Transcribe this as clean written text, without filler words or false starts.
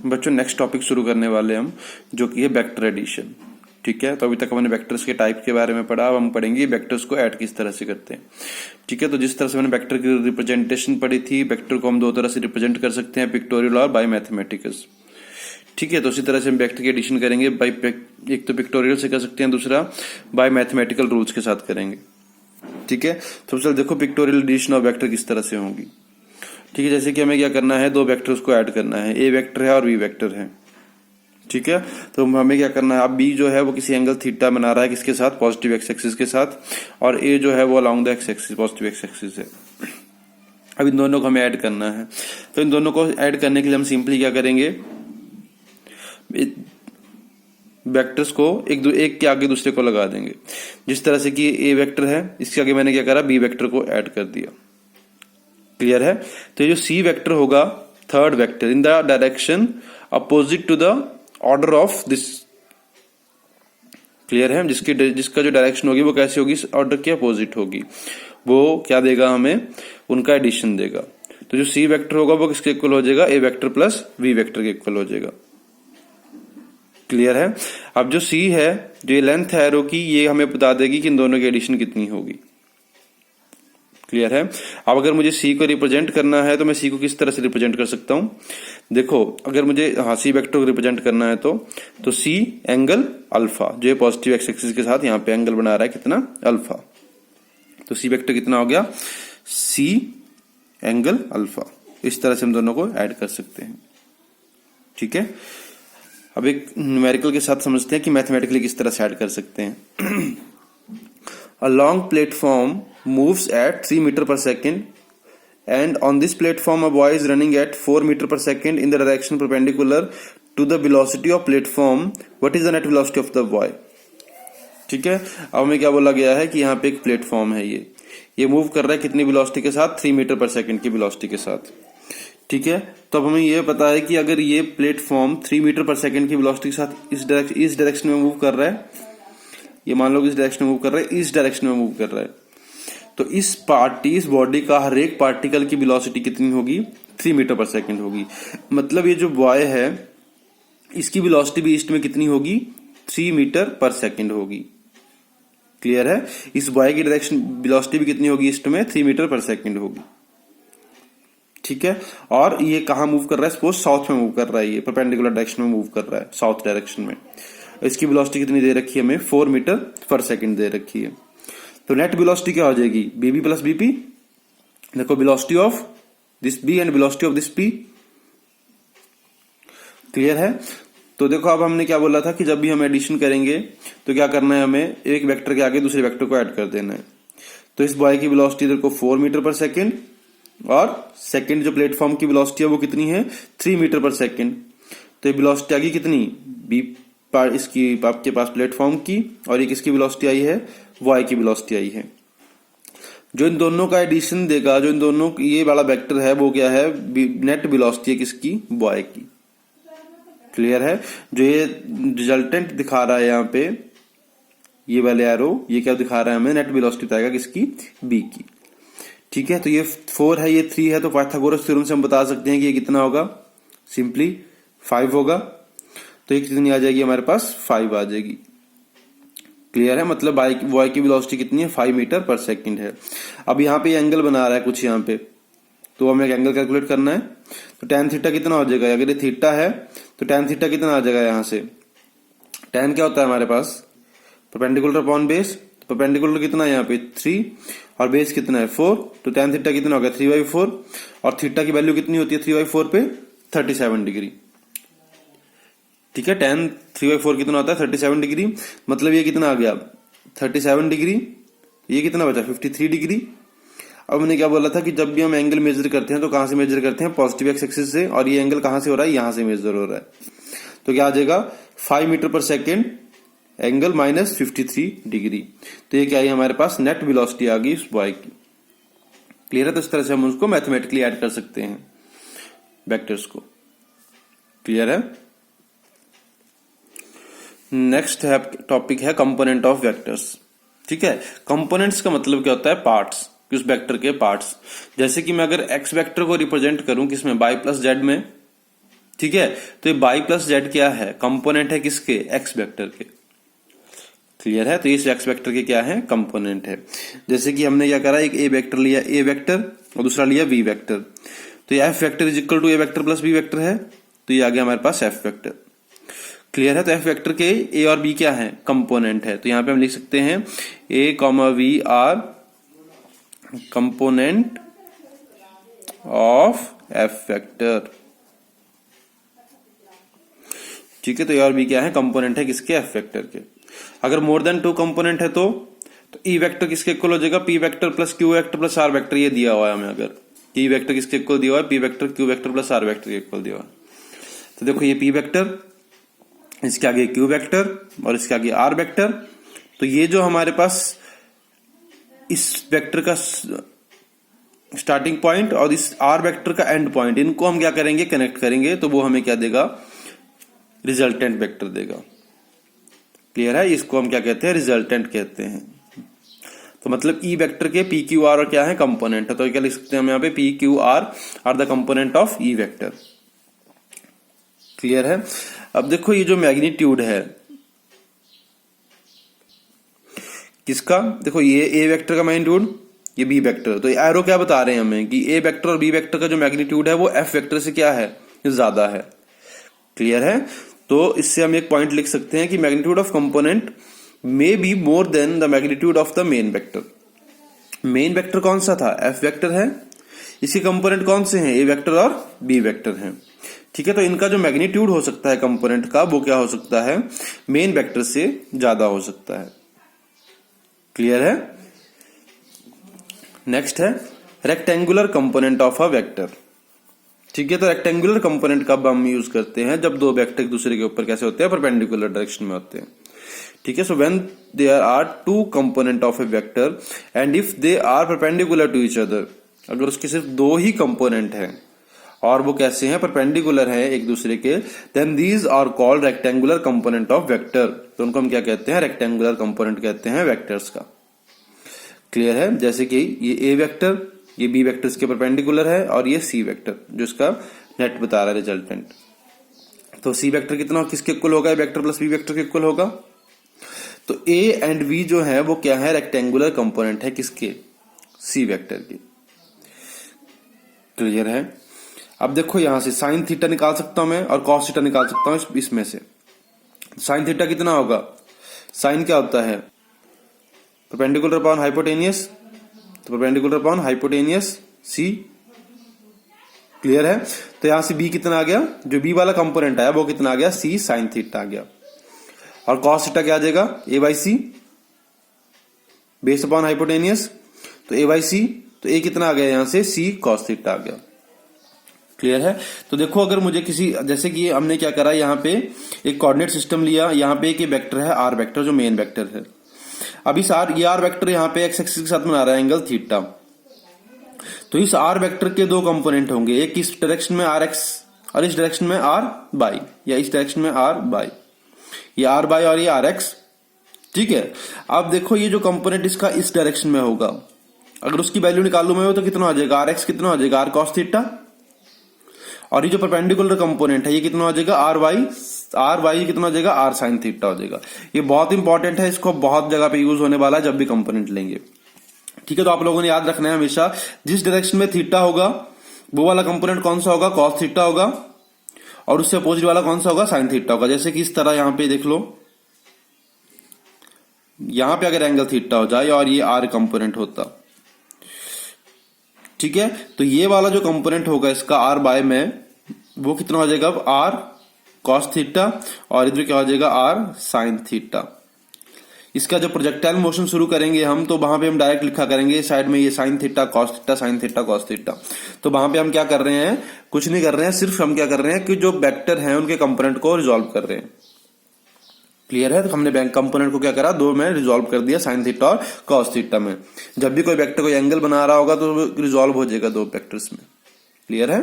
बच्चों next topic शुरू करने वाले हम, जो कि है वेक्टर एडिशन। ठीक है, तो अभी तक हमने वेक्टर्स के टाइप के बारे में पढ़ा, अब हम पढ़ेंगे वेक्टर्स को ऐड किस तरह से करते हैं। ठीक है, तो जिस तरह से मैंने वेक्टर की रिप्रेजेंटेशन पढ़ी थी, वेक्टर को हम दो तरह से रिप्रेजेंट कर सकते हैं, पिक्टोरियल और बाय मैथमेटिकल्स। ठीक है, तो उसी तरह से हम वेक्टर की एडिशन करेंगे बाय, एक तो पिक्टोरियल से कर सकते हैं, दूसरा बाय मैथमेटिकल रूल्स के साथ करेंगे। ठीक है, तो चल देखो पिक्टोरियल एडिशन ऑफ वेक्टर किस तरह से होगी। ठीक है, जैसे कि हमें क्या करना है, दो वेक्टर्स को ऐड करना है, ए वेक्टर है और बी वेक्टर है। ठीक है, तो हमें क्या करना है, अब बी जो है वो किसी एंगल थीटा बना रहा है, किसके साथ, पॉजिटिव एक्स एक्सिस के साथ, और ए जो है वो along the x axis, positive x axis है। अब इन दोनों को हमें ऐड करना है, तो इन दोनों को ऐड करने के लिए हम सिंपली क्या करेंगे, वेक्टर्स को एक के आगे दूसरे को लगा देंगे। जिस तरह से कि ए वेक्टर है, इसके आगे मैंने क्या करा, बी वेक्टर को ऐड कर दिया। क्लियर है, तो ये जो सी वेक्टर होगा, third vector in the direction opposite to the order of this. Clear है, जिसका जो डायरेक्शन होगी वो कैसी होगी, इस ऑर्डर के अपोजिट होगी। वो क्या देगा हमें, उनका एडिशन देगा। तो जो सी वेक्टर होगा वो किसके इक्वल हो जाएगा, ए वेक्टर प्लस बी वेक्टर के इक्वल हो जाएगा। क्लियर है, अब जो सी है, जो ये लेंथ है एरो की, ये हमें बता देगी कि इन दोनों की एडिशन कितनी होगी। क्लियर है, अब अगर मुझे सी को रिप्रेजेंट करना है तो मैं सी को किस तरह से रिप्रेजेंट कर सकता हूं। देखो, अगर मुझे सी वेक्टर को रिप्रेजेंट करना है तो सी एंगल अल्फा, जो पॉजिटिव एक्स एक्सिस के साथ यहाँ पे एंगल बना रहा है, कितना, अल्फा। तो सी वेक्टर कितना हो गया, सी एंगल अल्फा। इस तरह से हम दोनों को ऐड कर सकते हैं। ठीक है, अब एक न्यूमेरिकल के साथ समझते हैं कि मैथमेटिकली किस तरह से ऐड कर सकते हैं। A long platform moves at 3 meter per second, and on this platform a boy is running at 4 meter per second in the direction perpendicular to the velocity of platform. What is the net velocity of the boy? ठीक है, अब हमें क्या बोला गया है कि यहाँ पे एक प्लेटफॉर्म है, ये मूव कर रहा है कितनी वेलोसिटी के साथ, 3 मीटर पर सेकंड की वेलोसिटी के साथ। ठीक है, तो अब हमें ये पता है कि अगर ये प्लेटफॉर्म 3 मीटर पर सेकंड की वेलोसिटी के साथ इस डायरेक्शन में मूव कर रहा है, ये मान लो कि इस डायरेक्शन में मूव कर रहा है, इस डायरेक्शन में मूव कर रहा है, तो इस बॉडी का हर एक पार्टिकल की वेलोसिटी कितनी होगी, 3 मीटर पर सेकंड होगी। मतलब ये जो बॉय है, इसकी वेलोसिटी भी ईस्ट में कितनी होगी, 3 मीटर पर सेकंड होगी। क्लियर है, इस बॉय की डायरेक्शन वेलोसिटी भी कितनी होगी ईस्ट में, 3 मीटर पर सेकंड होगी। ठीक है, और ये कहां मूव कर रहा है, सपोज साउथ में मूव कर रहा है, ये परपेंडिकुलर डायरेक्शन में मूव कर रहा है, साउथ डायरेक्शन में। इसकी वेलोसिटी कितनी दे रखी है हमें, 4 मीटर पर सेकंड दे रखी है। तो नेट वेलोसिटी क्या हो जाएगी, बीबी प्लस बीपी। देखो, velocity of this B and velocity of this P. Clear है, तो देखो अब हमने क्या बोला था कि जब भी हम एडिशन करेंगे तो क्या करना है, हमें एक वेक्टर के आगे दूसरे वेक्टर को ऐड कर देना है। तो इस बॉय की वेलोसिटी देखो 4 मीटर पर सेकंड, और सेकंड जो प्लेटफॉर्म की वेलोसिटी है वो कितनी है, 3 मीटर पर सेकंड। तो ये वेलोसिटी आ गई कितनी, बी इसकी आपके पास प्लेटफॉर्म की, और एक इसकी वेलोसिटी आई है, वाई की वेलोसिटी आई है। जो इन दोनों का एडिशन देगा, जो इन दोनों ये वाला वेक्टर है, वो क्या है, नेट वेलोसिटी है किसकी, वाई की। क्लियर है, जो ये रिजल्टेंट दिखा रहा है यहाँ पे, ये वाले एरो, ये क्या दिखा रहा है हमें, नेट वेलोसिटी बताएगा किसकी, बी की। ठीक है, तो ये 4 है, ये 3 है, तो पाइथागोरस थ्योरम से हम बता सकते हैं कि ये कितना होगा, सिंपली 5 होगा। तो ये कितनी आ जाएगी हमारे पास, 5 आ जाएगी। क्लियर है, मतलब वाई की वेलोसिटी कितनी है, 5 मीटर पर सेकंड है। अब यहाँ पे एंगल बना रहा है कुछ यहाँ पे, तो हमें एंगल कैलकुलेट करना है। तो tan थीटा कितना हो जाएगा, अगर ये थीटा है तो tan थीटा कितना आ जाएगा, यहाँ से tan क्या होता है हमारे पास, परपेंडिकुलर अपॉन बेस। तो परपेंडिकुलर कितना है यहाँ पे 3, और बेस कितना है 4, तो tan थीटा कितना होगा 3/4, और थीटा की वैल्यू कितनी होती है 3/4 पे, 37 डिग्री। ठीक है, tan 3/4 कितना होता है, 37 डिग्री। मतलब ये कितना आ गया, 37 डिग्री, ये कितना बचा, 53 डिग्री। अब मैंने क्या बोला था कि जब भी हम एंगल मेजर करते हैं तो कहां से मेजर करते हैं, पॉजिटिव एक्स एक्सिस से, और ये एंगल कहां से हो रहा है, यहां से मेजर हो रहा है। तो क्या आ जाएगा, 5 मीटर पर सेकेंड एंगल माइनस 53 डिग्री। तो ये क्या है, हमारे पास नेट वेलोसिटी आ गई उस बॉय की। क्लियर है, तो इस तरह से हम उसको मैथमेटिकली ऐड कर सकते हैं वेक्टर्स को। क्लियर है, नेक्स्ट है टॉपिक है कंपोनेंट ऑफ वेक्टर्स। ठीक है, कंपोनेंट्स का मतलब क्या होता है, पार्ट्स, उस वेक्टर के पार्ट्स। जैसे कि मैं अगर एक्स वेक्टर को रिप्रेजेंट करूं किसमें, y प्लस जेड में, ठीक है, तो ये बाई प्लस जेड क्या है, कंपोनेंट है किसके, एक्स वेक्टर के। क्लियर है, तो इस एक्स वेक्टर के क्या है, कंपोनेंट है। जैसे कि हमने क्या करा, एक ए वेक्टर लिया, ए वेक्टर, और दूसरा लिया वी वेक्टर, तो ये F vector is equal to A vector plus B vector है, तो ये आ गया हमारे पास एफ वेक्टर। क्लियर है, तो एफ वेक्टर के ए और बी क्या है, कंपोनेंट है। तो यहां पे हम लिख सकते हैं A comma V are component of F vector. ठीक है, तो ए और बी क्या है, कंपोनेंट है किसके, एफ वेक्टर के। अगर मोर देन 2 कंपोनेंट है तो ई वेक्टर किसके इक्वल हो जाएगा, P vector plus Q vector plus R vector, ये दिया हुआ है हमें। अगर ई वेक्टर किसके इक्वल दिया हुआ है, P vector Q vector plus R vector के इक्वल दिया हुआ है। तो देखो ये पी वेक्टर, इसके आगे क्यू वेक्टर और इसके आगे आर वेक्टर। तो ये जो हमारे पास इस वेक्टर का स्टार्टिंग पॉइंट और इस आर वेक्टर का एंड पॉइंट, इनको हम क्या करेंगे, कनेक्ट करेंगे, तो वो हमें क्या देगा, रिजल्टेंट वेक्टर देगा। क्लियर है, इसको हम क्या कहते हैं, रिजल्टेंट कहते हैं। तो मतलब ई वेक्टर के पी क्यू आर क्या है, कंपोनेंट है। तो क्या लिख सकते हैं हम यहाँ पे, P Q R the component of E vector. Clear है। अब देखो ये जो मैग्नीट्यूड है किसका, देखो ये ए वेक्टर का मैग्नीट्यूड, ये बी वेक्टर, तो एरो क्या बता रहे हैं हमें कि ए वेक्टर और बी वेक्टर का जो मैग्नीट्यूड है वो एफ वेक्टर से क्या है, ज्यादा है। क्लियर है, तो इससे हम एक पॉइंट लिख सकते हैं कि magnitude of component may be more than the magnitude of the main vector. Main vector कौन सा था, एफ वेक्टर है, इसके कंपोनेंट कौन से हैं, ए वेक्टर और बी वेक्टर हैं। ठीक है, तो इनका जो मैग्नीट्यूड हो सकता है कंपोनेंट का, वो क्या हो सकता है, मेन वेक्टर से ज्यादा हो सकता है। क्लियर है। नेक्स्ट है rectangular component of a vector. ठीक है, तो रेक्टेंगुलर कंपोनेंट कब हम यूज करते हैं, जब दो वेक्टर एक दूसरे के ऊपर कैसे होते हैं, परपेंडिकुलर डायरेक्शन में होते हैं। ठीक है, so when there are 2 component of a vector and if they are perpendicular to each other, अगर उसके सिर्फ 2 ही कंपोनेंट हैं और वो कैसे हैं, परपेंडिकुलर है एक दूसरे के, then these are called rectangular component of vector. तो उनको हम क्या कहते हैं, रेक्टेंगुलर कंपोनेंट कहते हैं वेक्टर्स का। क्लियर है, जैसे कि ये ए वेक्टर, ये बी वेक्टर इसके परपेंडिकुलर है, और ये सी वेक्टर जो इसका नेट बता रहा है रिजल्टेंट। तो सी वेक्टर कितना किसके इक्वल होगा, ए वेक्टर प्लस बी वेक्टर के इक्वल होगा। तो ए एंड बी जो है वो क्या है, रेक्टेंगुलर कंपोनेंट है किसके, सी वेक्टर के। क्लियर है। अब देखो यहां से साइन थीटा निकाल सकता हूं मैं और कॉस थीटा निकाल सकता हूं इसमें से। साइन थीटा कितना होगा, साइन क्या होता है, परपेंडिकुलर अपॉन हाइपोटेनियस, तो परपेंडिकुलर अपॉन हाइपोटेनियस सी। क्लियर है, तो यहां से बी कितना आ गया, जो बी वाला कंपोनेंट आया वो कितना आ गया, सी साइन थीटा आ गया। और कॉस थीटा क्या आ जाएगा, A by C based upon hypotenuse, तो ए बाई सी, तो ए कितना आ गया यहां से, सी कॉस थीटा आ गया। क्लियर है। तो देखो अगर मुझे किसी, जैसे कि हमने क्या करा, यहाँ पे एक कोऑर्डिनेट सिस्टम लिया, यहाँ पे एक वेक्टर है आर वेक्टर जो मेन वेक्टर है। अब इस ये आर वेक्टर यहाँ पे एक्स एक्सिस के साथ बना रहा है एंगल थीटा। तो इस आर वेक्टर के 2 कंपोनेंट होंगे, एक इस डायरेक्शन में आर एक्स और इस डायरेक्शन में आर बाई, या इस डायरेक्शन में आर बाई, ये आर बाई और ये आर एक्स। ठीक है, अब देखो ये जो कंपोनेंट इसका इस डायरेक्शन में होगा, अगर उसकी वैल्यू निकालू मैं तो कितना हो जाएगा, आर एक्स कितना हो जाएगा, आर कॉस थीटा, और ये जो परपेंडिकुलर कंपोनेंट है ये कितना हो जाएगा, आर वाई कितना हो जाएगा, आर साइन थीटा हो जाएगा। ये बहुत इंपॉर्टेंट है, इसको बहुत जगह पे यूज होने वाला है जब भी कंपोनेंट लेंगे। ठीक है, तो आप लोगों ने याद रखना है हमेशा, जिस डायरेक्शन में थीटा होगा वो वाला कंपोनेंट कौन सा होगा, कॉस थीटा होगा, और उससे अपोजिट वाला कौन सा होगा, साइन थीटा होगा। जैसे कि इस तरह यहां पे देख लो, यहां पे अगर एंगल थीटा हो जाए और ये आर कंपोनेंट होता, ठीक है, तो ये वाला जो कंपोनेंट होगा इसका आर बाय में, वो कितना हो जाएगा, आर कॉस थीटा, और इधर क्या हो जाएगा, आर साइन थीटा। इसका जब प्रोजेक्टाइल मोशन शुरू करेंगे हम, तो वहां पे हम डायरेक्ट लिखा करेंगे साइड में ये sine theta cos theta, sine theta cos theta. तो वहां पे हम क्या कर रहे हैं, कुछ नहीं कर रहे हैं, सिर्फ हम क्या कर रहे हैं कि जो वेक्टर हैं उनके कंपोनेंट को रिजॉल्व कर रहे हैं। क्लियर है, तो हमने बैंक कंपोनेंट को क्या करा, 2 में रिजॉल्व कर दिया, साइन थीटा और कॉस थीटा में। जब भी कोई वेक्टर कोई एंगल बना रहा होगा तो रिजॉल्व हो जाएगा 2 वेक्टर्स में। क्लियर है।